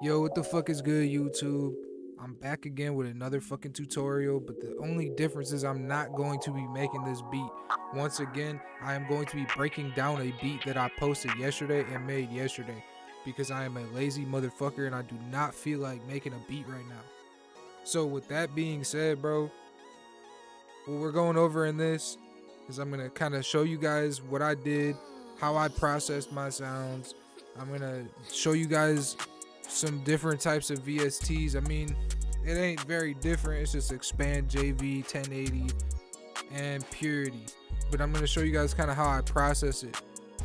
Yo, what the fuck is good, YouTube? I'm back again with another fucking tutorial, but the only difference is I'm not going to be making this beat. Once again, I am going to be breaking down a beat that I posted yesterday and made yesterday because I am a lazy motherfucker and I do not feel like making a beat right now. So with that being said, bro, what we're going over in this is I'm going to kind of show you guys what I did, how I processed my sounds. I'm going to show you guys some different types of VSTs. I mean, it ain't very different. It's just expand, JV, 1080, and purity. But I'm going to show you guys kind of how I process it.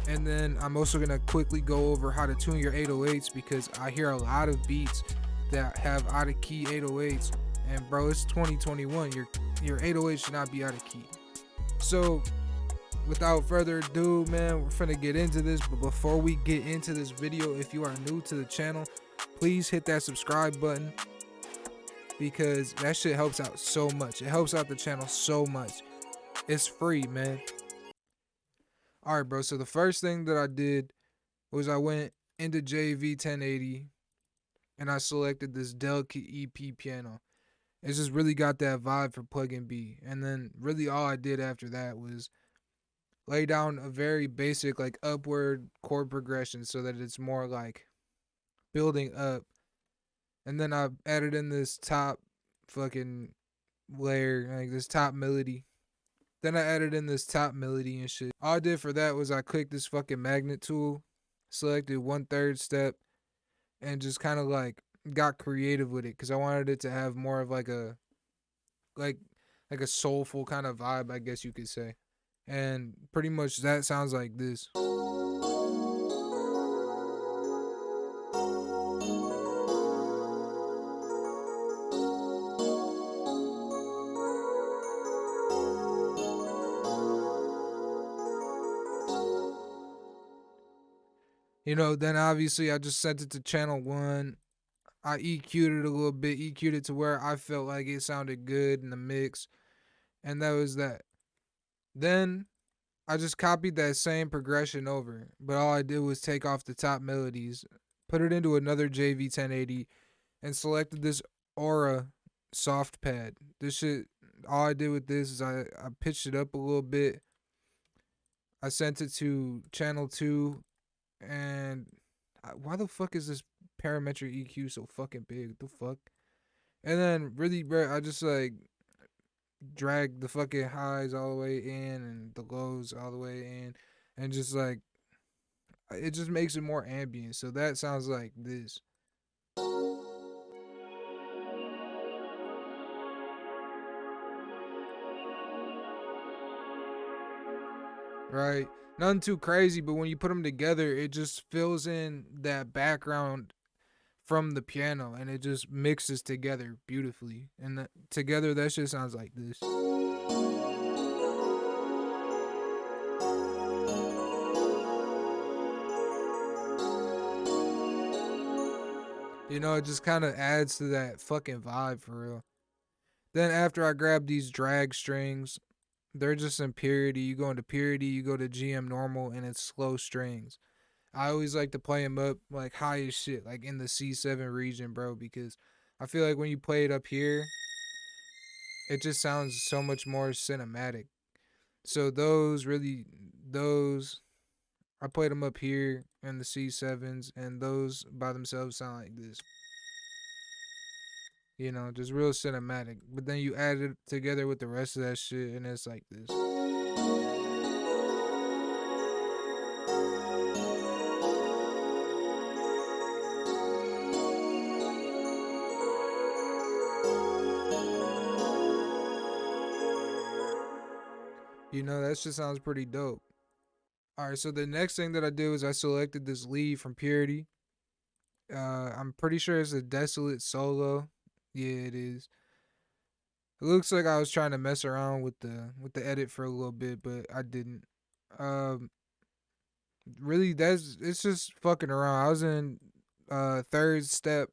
And then I'm also going to quickly go over how to tune your 808s because I hear a lot of beats that have out of key 808s. And bro, it's 2021. Your 808 should not be out of key. So without further ado, man, we're finna get into this. But before we get into this video, if you are new to the channel, please hit that subscribe button because that shit helps out so much. It helps out the channel so much. It's free, man. Alright, bro, so the first thing that I did was I went into JV 1080 and I selected this delicate EP piano. It just really got that vibe for PluggnB. And then really all I did after that was lay down a very basic like upward chord progression so that it's more like building up. And then I added in this top fucking layer, like this top melody. Then I added in this top melody and shit. All I did for that was I clicked this fucking magnet tool, selected 1/3 step, and just kind of like got creative with it because I wanted it to have more of like a like a soulful kind of vibe, I guess you could say. And pretty much that sounds like this. You know, then obviously I just sent it to channel 1. I EQ'd it a little bit, EQ'd it to where I felt like it sounded good in the mix. And that was that. Then I just copied that same progression over, but all I did was take off the top melodies, put it into another JV 1080, and selected this Aura soft pad. This shit, all I did with this is I pitched it up a little bit. I sent it to channel 2, and why the fuck is this parametric EQ so fucking big? What the fuck? And then really, bro, I just like drag the fucking highs all the way in and the lows all the way in, and just like it just makes it more ambient. So that sounds like this. Right? Nothing too crazy, but when you put them together, it just fills in that background from the piano and it just mixes together beautifully. And together, that shit sounds like this. You know, it just kind of adds to that fucking vibe for real. Then after I grab these drag strings, they're just in purity. You go into purity, you go to GM normal, and it's slow strings. I always like to play them up like high as shit, like in the C7 region, bro, because I feel like when you play it up here, it just sounds so much more cinematic. So those, I played them up here in the C7s, and those by themselves sound like this. You know, just real cinematic. But then you add it together with the rest of that shit, and it's like this. You know, that shit sounds pretty dope. Alright, so the next thing that I did was I selected this lead from Purity. I'm pretty sure it's a desolate solo. Yeah, it is. It looks like I was trying to mess around with the edit for a little bit, but I didn't. Um, really, it's just fucking around. I was in third step,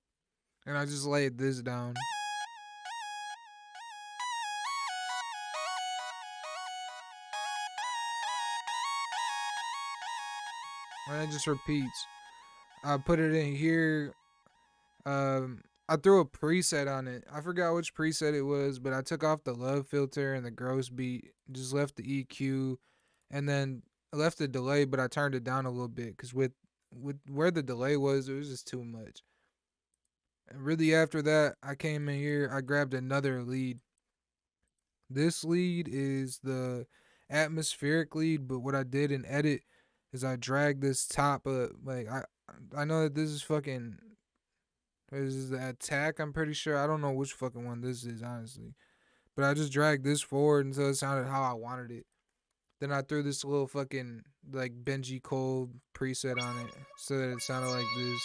and I just laid this down, and it just repeats. I put it in here. I threw a preset on it. I forgot which preset it was, but I took off the love filter and the gross beat, just left the EQ, and then I left the delay, but I turned it down a little bit because with where the delay was, it was just too much. And really, after that, I came in here. I grabbed another lead. This lead is the atmospheric lead, but what I did in edit is I dragged this top up. Like I know that this is fucking. This is the attack. I'm pretty sure. I don't know which fucking one this is, honestly. But I just dragged this forward until it sounded how I wanted it. Then I threw this little fucking like Benji Cole preset on it so that it sounded like this.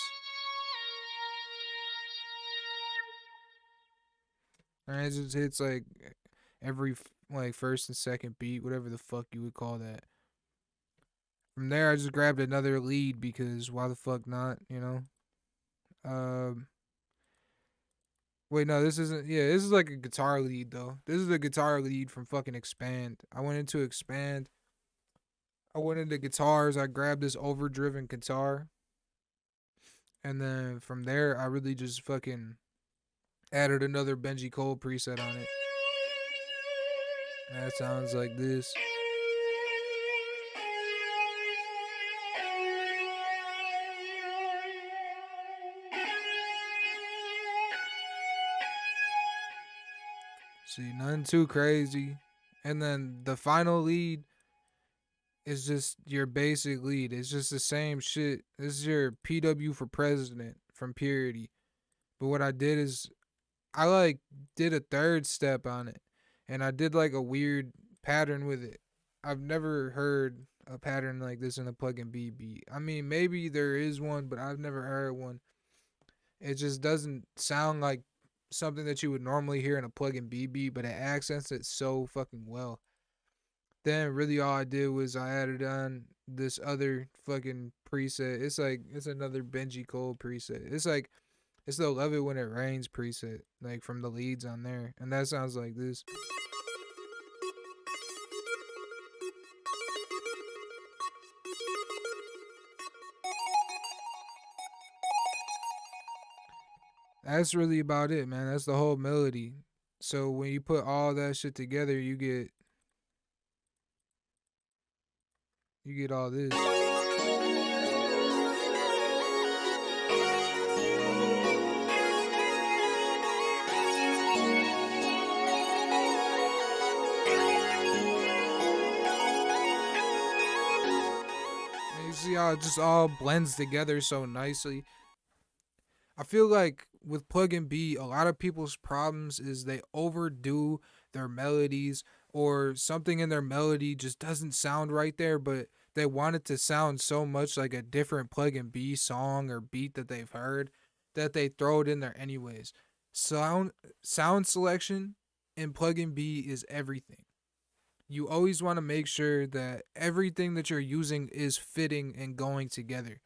And it just hits like every like first and second beat, whatever the fuck you would call that. From there, I just grabbed another lead because why the fuck not, you know? Um, Wait, no, this isn't. Yeah, this is like a guitar lead though. This is a guitar lead from fucking Expand. I went into Expand. I went into guitars. I grabbed this overdriven guitar, and then from there, I really just fucking added another Benji Cole preset on it. And that sounds like this. See, nothing too crazy. And then the final lead is just your basic lead. It's just the same shit. This is your PW for president from Purity. But what I did is I like did a third step on it. And I did like a weird pattern with it. I've never heard a pattern like this in a PluggnB beat. I mean, maybe there is one, but I've never heard one. It just doesn't sound like something that you would normally hear in a PluggnB beat, but it accents it so fucking well. Then really all I did was I added on this other fucking preset. It's like it's another Benji Cole preset. It's the Love It When It Rains preset, like from the leads on there. And that sounds like this. That's really about it, man. That's the whole melody. So when you put all that shit together, you get all this. And you see how it just all blends together so nicely. I feel like with PluggnB, a lot of people's problems is they overdo their melodies or something in their melody just doesn't sound right there, but they want it to sound so much like a different PluggnB song or beat that they've heard that they throw it in there anyways. Sound sound selection in PluggnB is everything. You always want to make sure that everything that you're using is fitting and going together.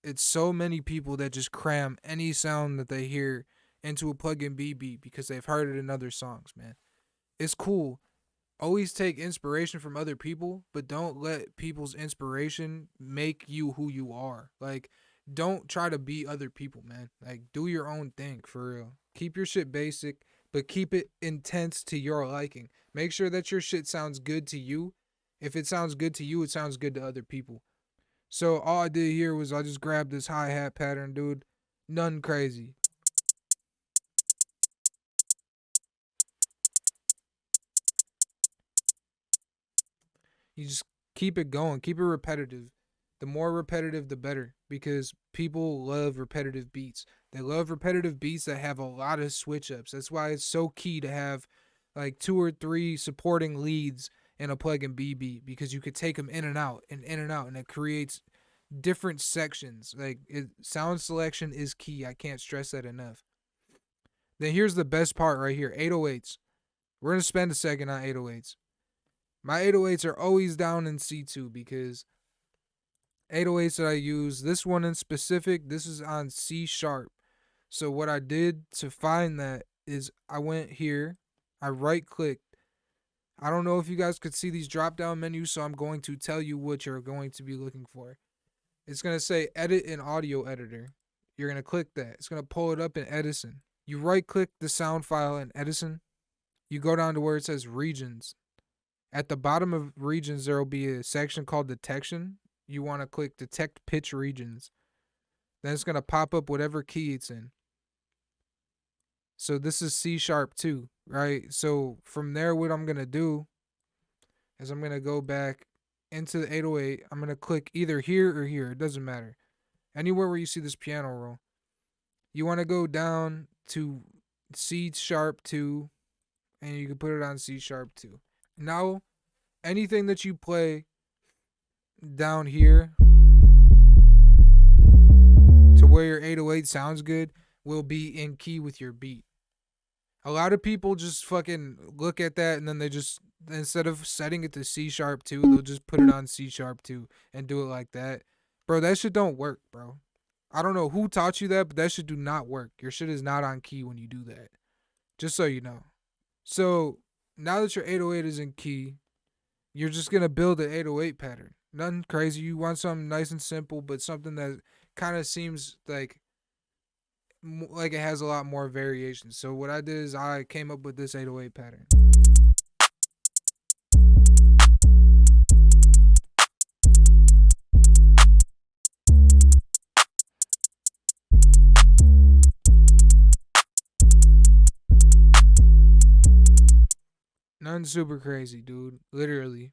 It's so many people that just cram any sound that they hear into a PluggnB beat because they've heard it in other songs, man. It's cool. Always take inspiration from other people, but don't let people's inspiration make you who you are. Like, don't try to be other people, man. Like, do your own thing for real. Keep your shit basic, but keep it intense to your liking. Make sure that your shit sounds good to you. If it sounds good to you, it sounds good to other people. So all I did here was I just grabbed this hi-hat pattern, dude. Nothing crazy. You just keep it going, keep it repetitive. The more repetitive, the better, because people love repetitive beats. They love repetitive beats that have a lot of switch ups. That's why it's so key to have like two or three supporting leads in a PluggnB beat because you could take them in and out and in and out, and it creates different sections. Sound selection is key. I can't stress that enough. Then here's the best part right here: 808s. We're gonna spend a second on 808s. My 808s are always down in C2 because 808s that I use, this one in specific, this is on C sharp. So what I did to find that is I went here, I right clicked. I don't know if you guys could see these drop down menus, so I'm going to tell you what you're going to be looking for. It's going to say edit in audio editor. You're going to click that. It's going to pull it up in Edison. You right click the sound file in Edison. You go down to where it says regions. At the bottom of regions, there will be a section called detection. You want to click detect pitch regions. Then it's going to pop up whatever key it's in. So this is C#2, right? So from there, what I'm going to do is I'm going to go back into the 808. I'm going to click either here or here. It doesn't matter. Anywhere where you see this piano roll. You want to go down to C#2, and you can put it on C#2. Now, anything that you play down here to where your 808 sounds good will be in key with your beat. A lot of people just fucking look at that and then they just, instead of setting it to C#2, they'll just put it on C#2 and do it like that. Bro, that shit don't work, bro. I don't know who taught you that, but that shit do not work. Your shit is not on key when you do that. Just so you know. So, now that your 808 is in key, you're just going to build an 808 pattern. Nothing crazy. You want something nice and simple, but something that kind of seems like it has a lot more variations. So what I did is I came up with this 808 pattern. Nothing super crazy, dude. Literally.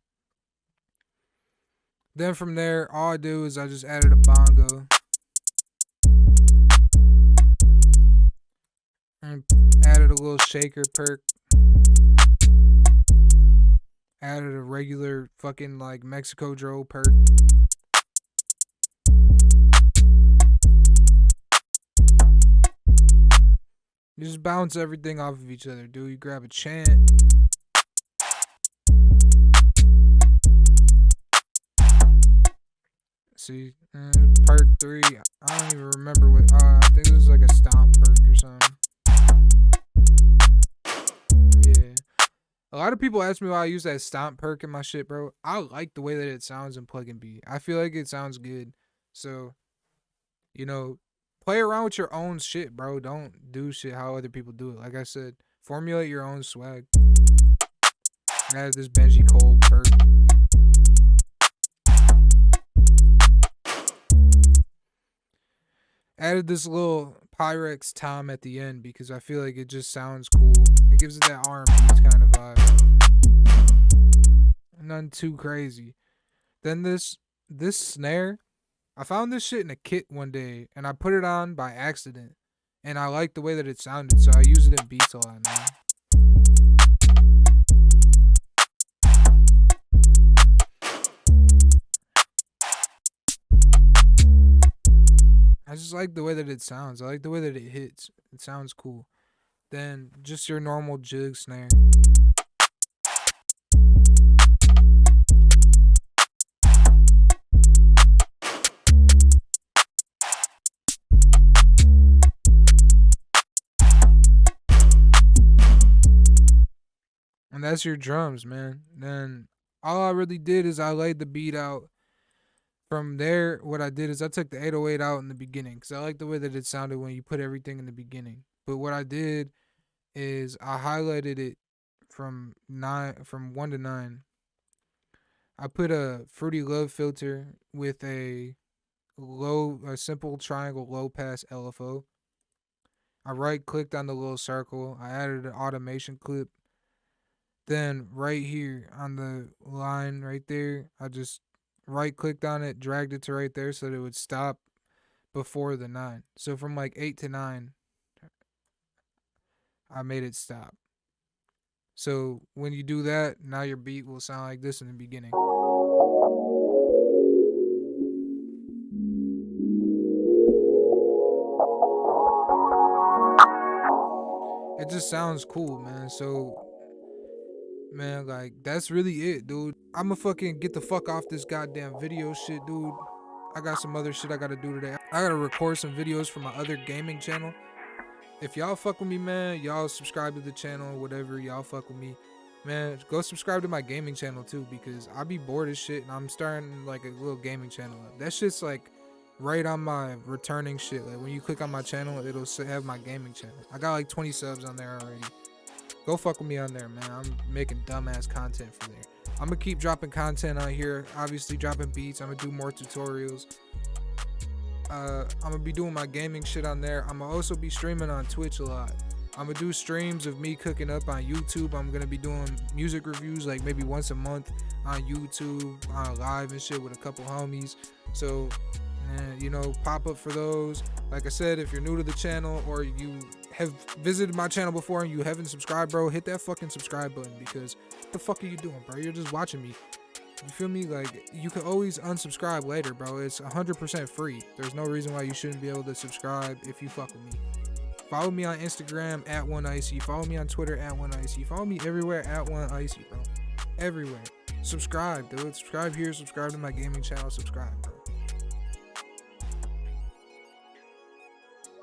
Then from there, all I do is I just added a bongo. And added a little shaker perk. Added a regular fucking like mexikodro perk. You just bounce everything off of each other, dude. You grab a chant. See, perk 3. I don't even remember what. I think this was like a stomp perk or something. Yeah. A lot of people ask me why I use that stomp perk in my shit, bro. I like the way that it sounds in PluggnB. I feel like it sounds good. So, you know, play around with your own shit, bro. Don't do shit how other people do it. Like I said, formulate your own swag. I added this Benji Cole perk. Added this little Pyrex tom at the end because I feel like it just sounds cool. It gives it that R&B kind of vibe. Nothing too crazy. Then this snare, I found this shit in a kit one day and I put it on by accident. And I liked the way that it sounded, so I use it in beats a lot now. I just like the way that it sounds. I like the way that it hits. It sounds cool. Then just your normal jig snare. And that's your drums, man. Then all I really did is I laid the beat out. From there, what I did is I took the 808 out in the beginning because I like the way that it sounded when you put everything in the beginning. But what I did is I highlighted it from 1 to 9. I put a Fruity Love filter with a simple triangle low pass LFO. I right clicked on the little circle. I added an automation clip. Then right here on the line right there, I just right clicked on it, dragged it to right there so that it would stop before the 9. So from like 8 to 9, I made it stop. So when you do that, now your beat will sound like this in the beginning. It just sounds cool, man. So, man, like, that's really it, dude. I'ma fucking get the fuck off this goddamn video shit, dude. I got some other shit I gotta do today. I gotta record some videos for my other gaming channel. If y'all fuck with me, man, y'all subscribe to the channel, whatever, y'all fuck with me. Man, go subscribe to my gaming channel too, because I be bored as shit and I'm starting like a little gaming channel up. That shit's like right on my returning shit. Like when you click on my channel, it'll have my gaming channel. I got like 20 subs on there already. Go fuck with me on there, man. I'm making dumbass content for there. I'm gonna keep dropping content on here. Obviously dropping beats. I'm gonna do more tutorials. I'm gonna be doing my gaming shit on there. I'm gonna also be streaming on Twitch a lot. I'm gonna do streams of me cooking up on YouTube. I'm gonna be doing music reviews like maybe once a month on YouTube, on live and shit with a couple homies. So, you know, pop up for those. Like I said, if you're new to the channel or you have visited my channel before and you haven't subscribed, bro, hit that fucking subscribe button, because what the fuck are you doing, bro? You're just watching me. You feel me? Like, you can always unsubscribe later, bro. It's 100% free. There's no reason why you shouldn't be able to subscribe if you fuck with me. Follow me on Instagram at @oneicy. Follow me on Twitter at @oneicy. Follow me everywhere at @oneicy, bro. Everywhere. Subscribe, dude. Subscribe here. Subscribe to my gaming channel. Subscribe, bro.